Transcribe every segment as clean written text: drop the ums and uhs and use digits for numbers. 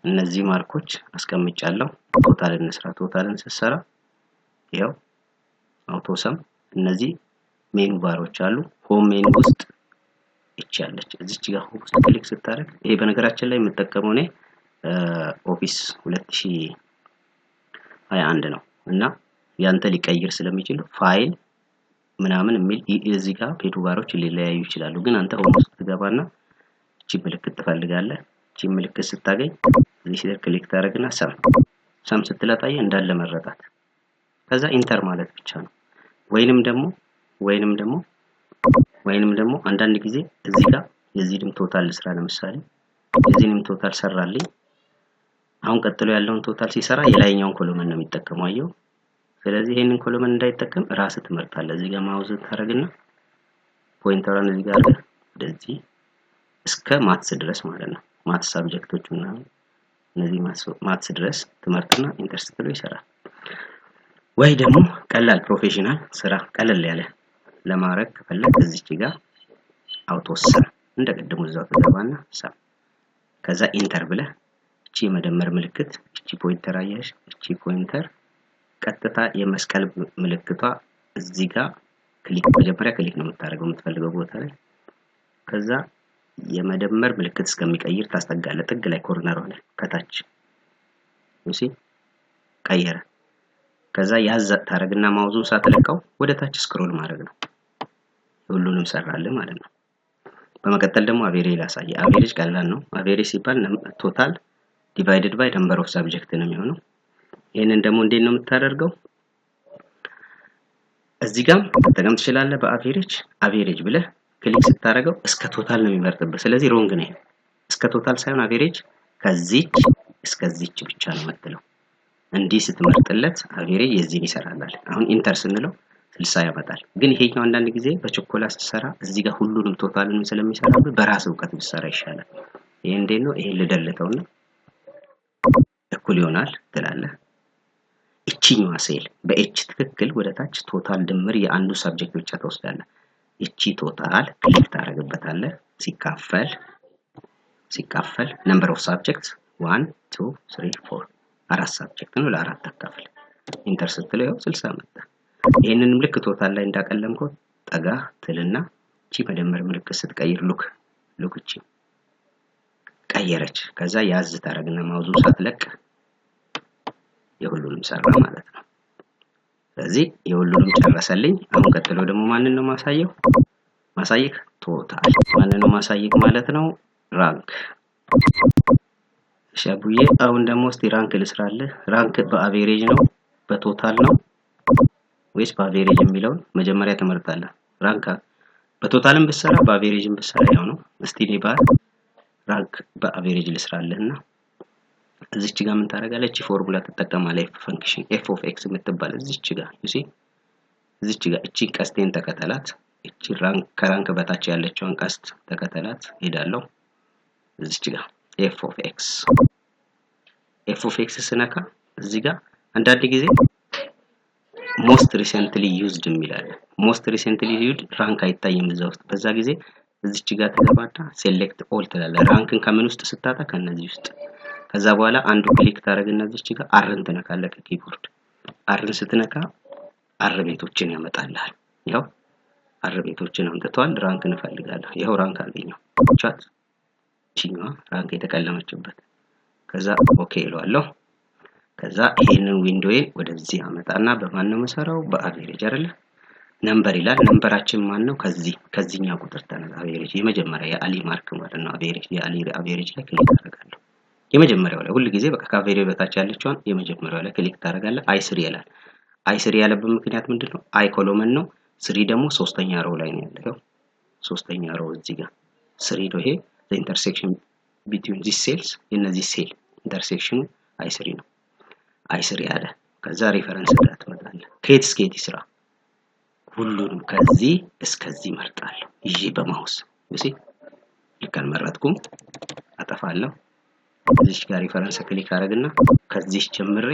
እነዚህ ማርኮች አስቀምጫለሁ ቶታል እንስራ ቶታልን ስሰራ ይሄው አውቶ ሰም እነዚህ ሜኑ ባሮች አሉ ሆም ሜኑ ውስጥ እቺ ያለች እዚች ጋር ሆም ውስጥ ክሊክ ስታደርግ ይሄ በነገራችን ላይ የምጠቀመው እኔ ኦፊስ 2021 ነው እና ያንተ ሊቀይር ስለሚችል ፋይል ምናምን የሚል እዚህ ጋር ፔቱ ባሮች ሊለያዩ ይችላሉ ግን አንተ ሆም ውስጥ ትገባና እቺ ምልክት ትፈልጋለህ እቺ ምልክት ስታገኝ እዚህ ሲደር ክሊክ ታደርግና ሰም ስትለጣይ እንዳለ መረጣት ከዛ ኢንተር ማለት ብቻ ነው ወይንም ደግሞ አንዳንድ ጊዜ እዚህ ጋር የዚህንም ቶታል ስራ ለምሳሌ የዚህንም ቶታል ሰራልኝ አሁን ቀጥሎ ያለውን ቶታል ሲሰራ የላይኛውን ኮሎመን ነው የሚጠቀመው አየው ስለዚህ ይሄንን ኮሎመን እንዳይጠቀም ራስ ትመርጣለህ እዚህ ጋር ማውዝ ታረግና ፖይንተሩን እዚህ ጋር ወደዚህ እስከ ማትስ ድረስ ማለት ነው ማትስ ሳብጀክቶቹና እነዚህ ማትስ ድረስ ትመርጥና ኢንተር ስትለው ይሰራል ወይ ደግሞ ቀላል ፕሮፌሽናል ስራ ቀለል ያለ ለማረግ ከፈለክ እዚች ጋር አውቶሰም እንደቀደሙ እዛው ተገባና ሰም ከዛ ኢንተር ብለ እቺ መደመር ምልክት እቺ ፖይንተር አያሽ እቺ ፖይንተር ቀጥታ የመስቀል ምልክቷ እዚህ ጋር ክሊክ መጀመሪያ ክሊክ ነው የምታደርገው የምትፈልገው ቦታ ላይ ከዛ የመደመር ምልክት እስከሚቀይር ታስጠጋለ ጥግ ላይ ኮርነር ላይ ከታች እሺ ቀየረ ከዛ ያዝ ታረግና ማውዙን ሳትለቀው ወደ ታች ስክሮል ማድረግ ነው ሁሉንም ሰራልህ ማለት ነው በመቀጠል ደግሞ አቬሬጅ ላሳየ አቬሬጅ ቀላል ነው አቬሬጅ ሲባል ቶታል ዲቫይድድ ባይ ነምበር ኦፍ ሰብጀክት ነው የሚሆነው ይሄንን ደግሞ እንዴት ነው የምታደርገው እዚህ ጋር ተጠቀም ትችላለህ በአቬሬጅ አቬሬጅ ብለህ ክሊክ ስታደርገው እስከ ቶታል ነው የሚመርጥብህ ስለዚህ ሮንግ ነው እስከ ቶታል ሳይሆን አቬሬጅ ከዚች እስከዚች ብቻ ነው መጥለው እንዲህ ስትመርጥለት አቬሬጅ የዚህን ይሰራላል አሁን ኢንተር ስንለው 60 ያመጣል ግን ይሄኛው አንዳንድ ጊዜ በቾኮላ ስትሰራ እዚህ ጋር ሁሉንም ቶታልን ስለሚሰራብህ በራስ ዕውቀት ብትሰራ ይሻላል ይሄ እንዴት ነው ይሄ ልደልተውና እኩል ይሆናል ትላለህ እቺኛዋ ሴል በኤች ትክክል ወደ ታች ቶታል ድምር የአንዱ ሰብጀክት ብቻ ተወስዳለህ እቺ ቶታል ክሊክ ታረጋግበታለህ ሲካፈል ነምበር ኦፍ ሰብጀክትስ 1 2 3 4 አራት ሰብጀክት ነው ለአራት ተካፈል ኢንተር ስትለው 60 መጣ ይሄንን ምልክት ቶታል ላይ እንዳቀለምከው ጠጋ ትልና እቺ መደመር ምልክት ስትቀይር ሉክ እቺ ቀየረች ከዛ ያዝ ታረግና ማውዙ ሳትለቅ የሁሉንም ሰራ ማለት ነው ስለዚህ የሁሉንም ጨረሰልኝ አሁን ቀጥሎ ደግሞ ማንን ነው ማሳየክ ቶታል ማንን ነው ማሳየክ ማለት ነው ራንክ ሻቡዬ አሁን ደግሞ እስቲ ራንክ ልስራለህ ራንክ በአቬሬጅ ነው በቶታል ነው ወይስ በአቬሬጅ የሚለው መጀመሪያ ተመርጣለህ ራንክ በቶታልም ብሰራ በአቬሬጅም ብሰራ ያው ነው እስቲ ኔባር ራንክ በአቬሬጅ ልስራለህና እዚች ጋር ምን ታረጋለች ፎርሙላ ተጠቀማለህ ፈንክሽን f of x የምትባል እዚች ጋር you see እዚች ጋር እቺ ቀስቴን ተከተላት እቺ ከራንክ በታች ያለችውን ቀስት ተከተላት ሄዳለሁ እዚች ጋር f of x ስነካ እዚህ ጋር አንዳንድ ጊዜ most recently used የሚላል most recently used ራንክ አይታይም እዛ ውስጥ በዛ ጊዜ እዚች ጋር ተገባታ select all ትላለህ ራንክን ከምን ውስጥ ስታጣ ከነዚህ ውስጥ ከዛ በኋላ አንዱ ክሊክ ታረግና እዚች ጋር አርን ትነካለህ ከኪቦርድ አርን ስትነካ አር ቤቶችን ያመጣልሃል ያው አር ቤቶችን አምጥቷል ራንክ እንፈልጋለን ያው ራንክ አገኘው ቻት ቺኛ ራንክ የተቀለመችበት ከዛ ኦኬ ይሏለሁ ከዛ ይሄንን ዊንዶውን ወደዚህ አመጣና በማን ነው መሰራው በአቬሬጅ አይደለ ነምበር ይላል ነምበራችን ማን ነው ከዚህኛ ቁጥር ተነሳ አቬሬጅ የመጀመሪያ የአሊ ማርክ ማለት ነው አቬሬጅ የአሊ አቬሬጅ ላይ ክሊክ አደርጋለሁ የመጀመሪያው ላይ ሁሉ ጊዜ በቃ ከአቬሬጅ በታች ያለችውን የመጀመሪያው ላይ ክሊክ ታደርጋለህ i3 ይላል i3 ያለበት ምክንያት ምንድነው i ኮሎመን ነው 3 ደግሞ ሶስተኛ ሮው ላይ ነው ያለው ሶስተኛ ሮው እዚህ ጋር 3 ነው ይሄ the intersection between these cells እነዚህ ሴል ኢንተርሴክሽኑ i3 ነው i3 ያለ ከዛ ሪፈረንስ ዳት መጣለ ከየት እስከ የት ይስራ ሁሉንም ከዚህ እስከዚህ መርጣለሁ ይሄ በማውስ እሺ ልከን መረጥኩም አጠፋለሁ እዚህ ጋር ሪፈረንስ ክሊክ አረግና ከዚህ ጀምሬ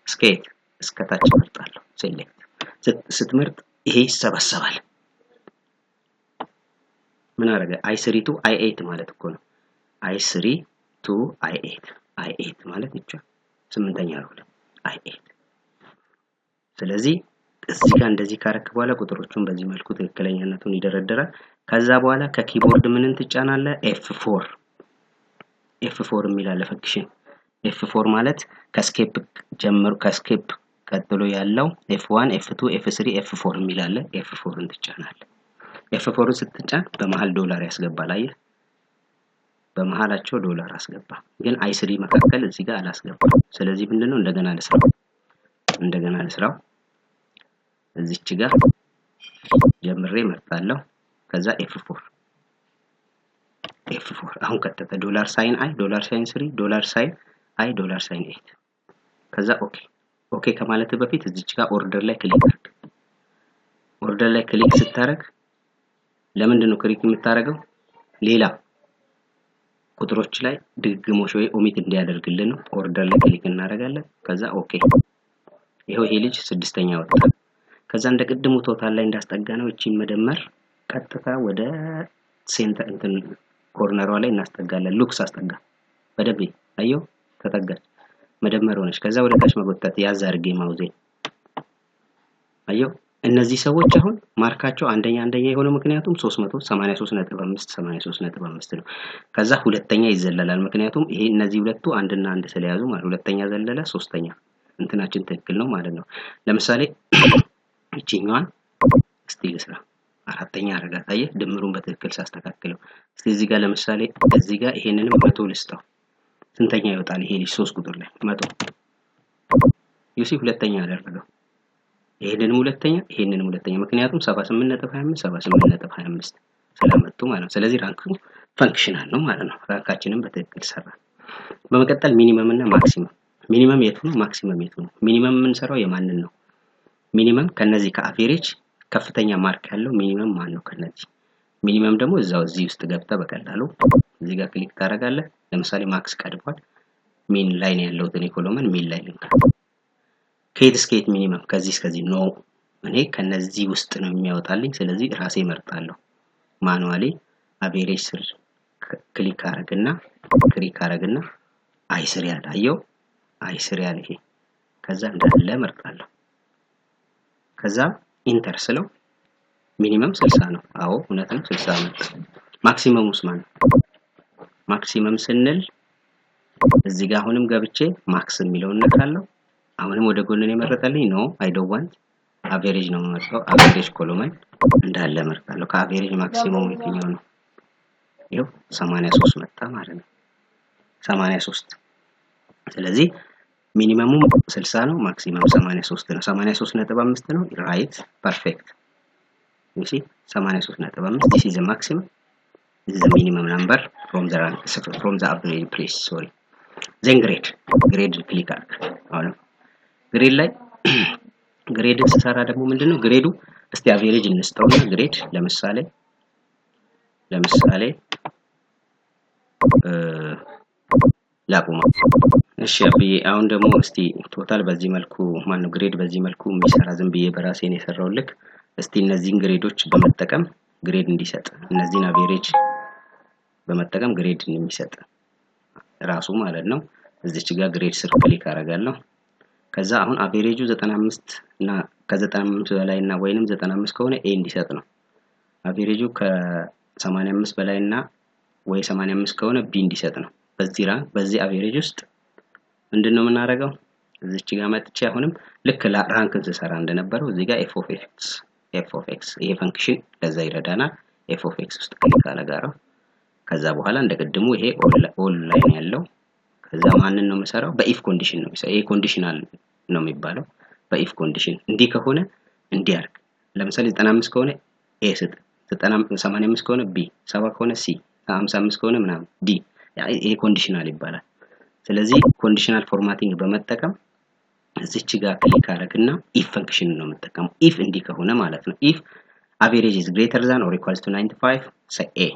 እስከ የት እስከ ታች መርጣለሁ ሴሌክት ስትመርጥ ይሄ ይሰበሰባል ምን አረገ i3 to i8 ማለት እኮ ነው i3 to I8 I8 ማለት ይቻላል 8ኛ ሮው ላይ I8 ስለዚህ እዚህ ጋር እንደዚህ ካረክ በኋላ ቁጥሮቹን በዚህ መልኩ ትክክለኛነቱን ይደረደራል ከዛ በኋላ ከኪቦርድ ምንን ትጫናለ F4 F4 የሚላለ ፈንክሽን F4 ማለት ከስኬፕ ጀምሮ ከስኬፕ ቀጥሎ ያለው F1 F2 F3 F4 የሚላለ F4ን ትጫናለ F4ን ስትጫን በመሃል ዶላር ያስገባል አየህ በመሃላቸው ዶላር አስገባ ግን I3 መካከል እዚህ ጋር አላስገባ ስለዚህ ምንድነው እንደገና ልስራው እዚች ጋር ጀምሬ መርጣለሁ ከዛ F4 አሁን ከተተ ዶላር ሳይን I ዶላር ሳይን 3 ዶላር ሳይን I ዶላር ሳይን 8 ከዛ ኦኬ ከማለት በፊት እዚች ጋር ኦርደር ላይ ክሊክ አድርግ ኦርደር ላይ ክሊክ ስታረግ ለምንድነው ክሊክ የምታረገው ሌላ ቁጥሮች ላይ ድግግሞሽ ወይ ኦሚት እንዲያደርግልን ነው ኦርደር ላይ ክሊክ እናደርጋለን ከዛ ኦኬ ይሄው ይሄ ልጅ ስድስተኛ ወጣ ከዛ እንደቀድሙ ቶታል ላይ እንዳስጠጋነው እቺን መደመር ቀጥታ ወደ ሴንተር እንትን ኮርነሯ ላይ እናስጠጋለን ሉክስ አስጠጋ በደብ አየው ተጠጋች መደመር ሆነች ከዛ ወደ ታች መጎተት ያዝ አድርጌ ማውዜ አየው እነዚህ ሰዎች አሁን ማርካቸው አንደኛ የሆነ ምክንያቱም 383.5 ነው ከዛ ሁለተኛ ይዘለላል ምክንያቱም ይሄ እነዚህ ሁለቱ አንድና አንድ ስለያዙ ማለት ሁለተኛ ዘለለ ሶስተኛ እንትናችን ትክክል ነው ማለት ነው ለምሳሌ እቺኛዋን ስቲል ስራ አራተኛ አረጋት አየህ ድምሩን በትክክል ሳስተካክለው እስቲ እዚህ ጋር ለምሳሌ እዚህ ጋር ይሄንንም 100 ልስጠው ስንተኛ ይወጣል ይሄ ልጅ 3 ቁጥር ላይ 100 ዩሲ ሁለተኛ አደረገው ይሄንንም ሁለተኛ ምክንያቱም 78.25 ስለመጡ ማለት ነው ስለዚህ ራንኩ ፈንክሽናል ነው ማለት ነው ራንካችንን በትክክል ሰራ በመቀጠል ሚኒመም እና ማክሲመም ሚኒመም የቱ ነው ማክሲመም የቱ ነው ሚኒመም ምን ሰራው የማንን ነው ሚኒመም ከነዚህ ከአቨሬጅ ከፍተኛ ማርክ ያለው ሚኒመም ማን ነው ከነዚህ ሚኒመም ደግሞ እዚህ ውስጥ ገብታ በቀላሉ እዚህ ጋር ክሊክ ታረጋለህ ለምሳሌ ማክስ ቀድቧል ሚን ላይ ነው ያለው ተኔ ኮሎመን ሚን ላይ ልንካ ከየት እስከየት ሚኒመም ከዚህ እስከዚህ ነው እኔ ከነዚህ ውስጥ ነው የሚያወጣልኝ ስለዚህ ራሴ መርጣለሁ ማኑዋሊ አቨሬጅ ስር ክሊክ አረግና I3 ያላየው I3 ያለ ይሄ ከዛ እንዳለ መርጣለሁ ከዛ ኢንተር ስለው ሚኒመም 60 ነው አዎ እውነትም 60 ነው ማክሲመም ማን ማክሲመም ስንል እዚህ ጋር አሁንም ገብቼ ማክስ የሚለውን ነካለሁ አሁንም ወደ ጎን ነው የመረጠልኝ ነው I don't want አቨሬጅ ነው የምመርጠው አቨሬጅ ኮሎመን እንዳለ መርጣለሁ ከአቨሬጅ ማክሲመም የትኛው ነው ይሄው 83 መጣ ማለት ነው 83 ስለዚህ ሚኒመሙ 60 ነው ማክሲመም 83 ነው 83.5 ነው ራይት ፐርፌክት you see 83.5 this is the maximum this is the minimum number from the average place sorry then grade click አሁን ግሬድ ላይ ግሬድን ሲሰራ ደግሞ ምንድነው ግሬዱ እስቲ አቨሬጅ እንስጠውና ግሬድ ለምሳሌ ላቁማ እሺ አብዬ አሁን ደግሞ እስቲ ቶታል በዚህ መልኩ ማነው ግሬድ በዚህ መልኩ የሚሰራ ዝም ብዬ በራሴ ነው የሰራው ልክ እስቲ እነዚህን ግሬዶች በመጠቀም ግሬድ እንዲሰጥ እነዚህን አቨሬጅ በመጠቀም ግሬድ እንዲሰጥ ራሱ ማለት ነው እዚች ጋር ግሬድ ስር ክሊክ አደርጋለሁ ከዛ አሁን አቨሬጁ 95 እና ከ95 በላይ እና ወይንም 95 ከሆነ ኤ እንዲሰጥ ነው አቨሬጁ ከ85 በላይ እና ወይ 85 ከሆነ ቢ እንዲሰጥ ነው በዚህ አቨሬጅ ውስጥ ምንድነው የምናደርገው እዚች ጋር መጥቼ አሁንም ልክ ራንክ እንሰራ እንደነበረው እዚህ ጋር f of x ይሄ ፈንክሽን ለዛ ይረዳናል f of x ውስጥ ክሊክ አደርጋለሁ ከዛ በኋላ እንደቀድሙ ይሄ ኦል ላይን ያለው ከዛ ማንን ነው መሰራው በኢፍ ኮንዲሽን ነው ይሄ ኮንዲሽናል ነው የሚባለው በኢፍ ኮንዲሽን እንዲህ ከሆነ እንዲያርግ ለምሳሌ 95 ከሆነ a ስጥ 85 ከሆነ b 70 ከሆነ c 55 ከሆነ ምናምን d ይሄ ኮንዲሽናል ይባላል ስለዚህ ኮንዲሽናል ፎርማቲንግ በመጠቀም እዚች ጋር ክሊክ አደረግና if ፈንክሽን ነው የምጠቀመው if እንዲህ ከሆነ ማለት ነው if average is greater than or equals to 95 say a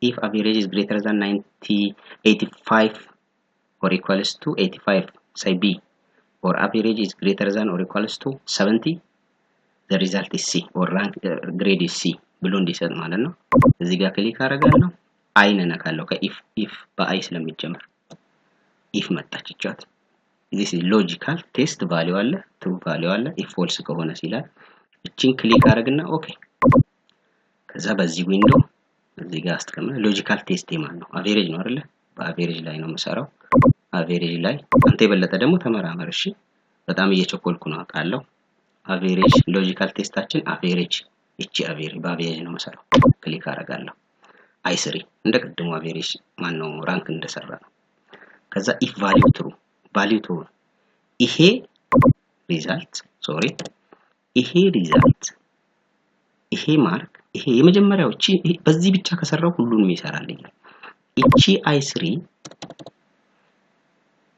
if average is greater than 85 or equals to 85 say b or average is greater than or equals to 70 the result is c or rank grade is c ብሎ እንዲሰጥ ማለት ነው እዚህ ጋር ክሊክ አደርጋለሁ አይን ነካለው ከif በአይ ስለሚጀምር ኢፍ መጣች ይቻት this is logical test value አለ true value አለ if false ከሆነ ሲላል እቺን ክሊክ አረግና ኦኬ ከዛ በዚህ ዊንዶ እዚህ ጋር አስቀምጥ ሎጂካል ቴስት የማን ነው አቬሬጅ ነው አይደለ በአቬሬጅ ላይ ነው መሰራው አቬሬጅ ላይ አንተ የበለጠ ደግሞ ተመራመር እሺ በጣም እየቸኮልኩ ነው አቃለው አቬሬጅ ሎጂካል ቴስታችን አቬሬጅ እቺ አቬሬጅ በአቬሬጅ ነው መሰራው ክሊክ አረጋለሁ i3 እንደቀድሞ አቬሬጅ ማን ነው ራንክ እንደሰራ ነው ከዛ if value true value true ይሄ ሪዛልት ሶሪ ይሄ ሪዛልት ይሄ ማርክ ይሄ የመጀመሪያው እቺ በዚህ ብቻ ከሰራው ሁሉንም ይሰራልኛል እቺ i3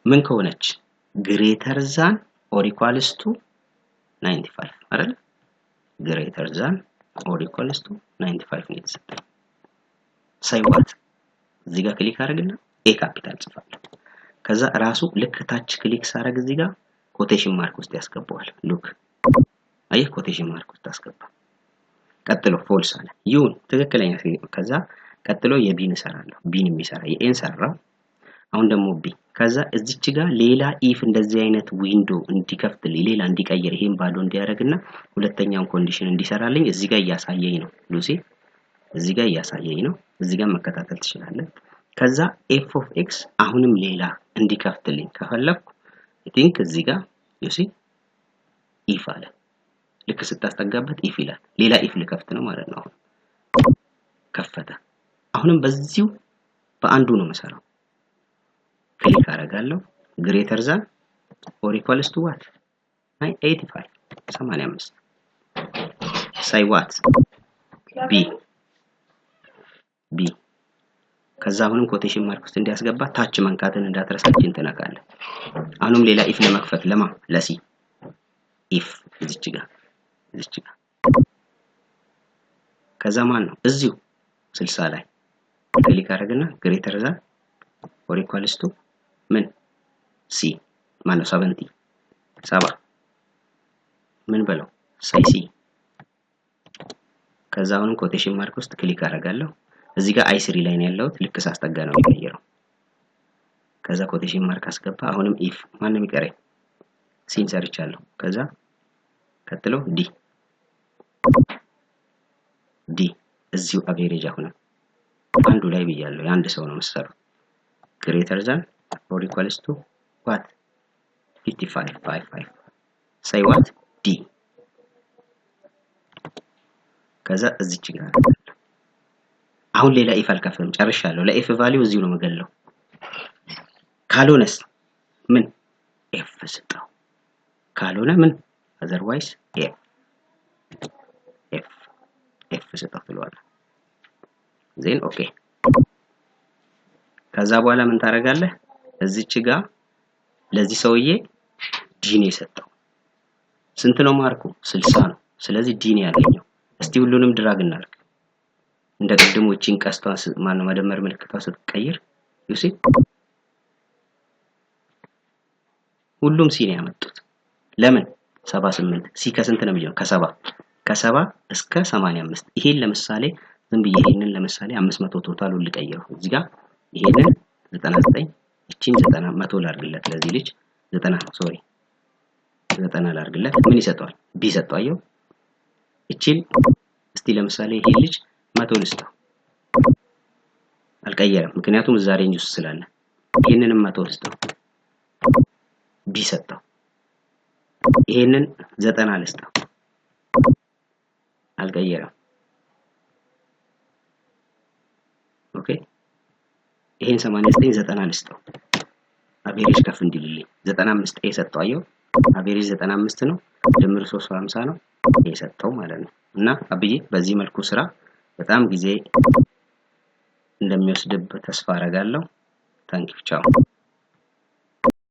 ምን ከሆነች greater than or equals to 95 አይደል greater than or equals to 95 ነው የተሰጠው say what እዚህ ጋር ክሊክ አድርግና a ካፒታል ጽፋለሁ ከዛ ራሱ ልክ ታች ክሊክ ሳረግ እዚህ ጋር ኮቴሽን ማርክ ውስጥ ያስገባዋል ሉክ አየህ ኮቴሽን ማርክ ውስጥ አስገባ ቀጥሎ ፎልስ አለ ይሁን ትክክለኛ ከዛ ቀጥሎ የቢን ሰራለሁ ቢን የሚሰራ የኤን ሰራው አሁን ደግሞ ቢ ከዛ እዚች ጋር ሌላ ኢፍ እንደዚህ አይነት ዊንዶ እንዲከፍትልኝ ሌላ እንዲቀየር ይሄን ባዶ እንዲያረግና ሁለተኛውን ኮንዲሽን እንዲሰራልኝ እዚህ ጋር ያሳየኝ ነው ሉሲ እዚህ ጋር ያሳየኝ ነው እዚህ ጋር መከታተል ትችላለህ ከዛ f of x አሁንም ሌላ እንዲከፍትልኝ ከፈለኩ I think እዚህ ጋር ዩሲ if አለ ልክ ስታስጠጋበት if ይላል ሌላ if ልከፍት ነው ማለት ነው ከፈተ አሁንም በዚሁ በአንዱ ነው መሰራው ክሊክ አረጋለሁ greater than or equals to what 85 say what b ከዛ አሁንም ኮቴሽን ማርክ ውስጥ እንዲያስገባ ታች መንካትን እንዳትረሳችን ተነካለ አሁንም ሌላ if ለመክፈት ለማ ለሲ if እዚች ጋር ከዛ ማን ነው እዚሁ 60 ላይ ክሊክ አረግና greater than or equals to ምን c ማን ነው 70 ምን በለው ሳይ c ከዛ አሁንም ኮቴሽን ማርክ ውስጥ ክሊክ አረጋለሁ እዚህ ጋር i3 ላይ ነው ያለው ልክ ሳስጠጋ ነው የሚቀየረው ከዛ ኮቴሽን ማርክ አስገባ አሁንም if ማን የሚቀረኝ ሲን ሰርቻለሁ ከዛ ቀጥሎ ዲ እዚሁ አቬሬጅ አሁን አንዱ ላይ ብያለሁ የአንድ ሰው ነው መሰሩ greater than or equals to what 55 say what d ከዛ እዚች ጋር አሁን ሌላ if አልከፍም ጨርሻለሁ ለf ቫልዩ እዚሁ ነው መገለው ካልሆነስ ምን f ስጣው ካልሆነ ምን otherwise f ስጣው ብለዋል ዜን ኦኬ ከዛ በኋላ ምን ታረጋለህ እዚች ጋር ለዚህ ሰውዬ ዲ ነው የሰጠው ስንት ነው ማርኩ 60 ነው ስለዚህ ዲ ነው ያገኘው እስቲ ሁሉንም ድራግ እናርግ እንደቀድሞ እቺን ቀስቷ ማን ነው መደመር ምልክቷ ስትቀይር ዩሲ ሁሉም ሲ ነው ያመጡት ለምን 78 ሲ ከስንት ነው የሚጀምረው ከ70 እስከ 85 ይሄን ለምሳሌ ዝም ብዬ ይሄንን ለምሳሌ 500 ቶታሉን ልቀይረው እዚህ ጋር ይሄንን 99 እቺን 90 100 ላርግለት ለዚህ ልጅ 90 ሶሪ 90 ላርግለት ምን ይሰጣል ቢ ሰጣየው እቺን እስቲ ለምሳሌ ይሄ ልጅ 100 ልስጠው አልቀየረም ምክንያቱም እዛ ሬንጅ ውስጥ ስላለ ይሄንንም 100 ልስጠው ቢ ሰጣው ይሄንን 90 ልስጠው አልቀየረም ኦኬ ይሄን 89 90 ልስጠው አቬሬጅ ከፍ እንዲልልኝ 95 ሰጣው አየው አቬሬጅ 95 ነው ድምር 350 ነው የሰጠው ማለት ነው እና አብዬ በዚህ መልኩ ስራ በጣም ጊዜ እንደሚወስድብ ተስፋ አረጋለሁ ታንኪው ቻው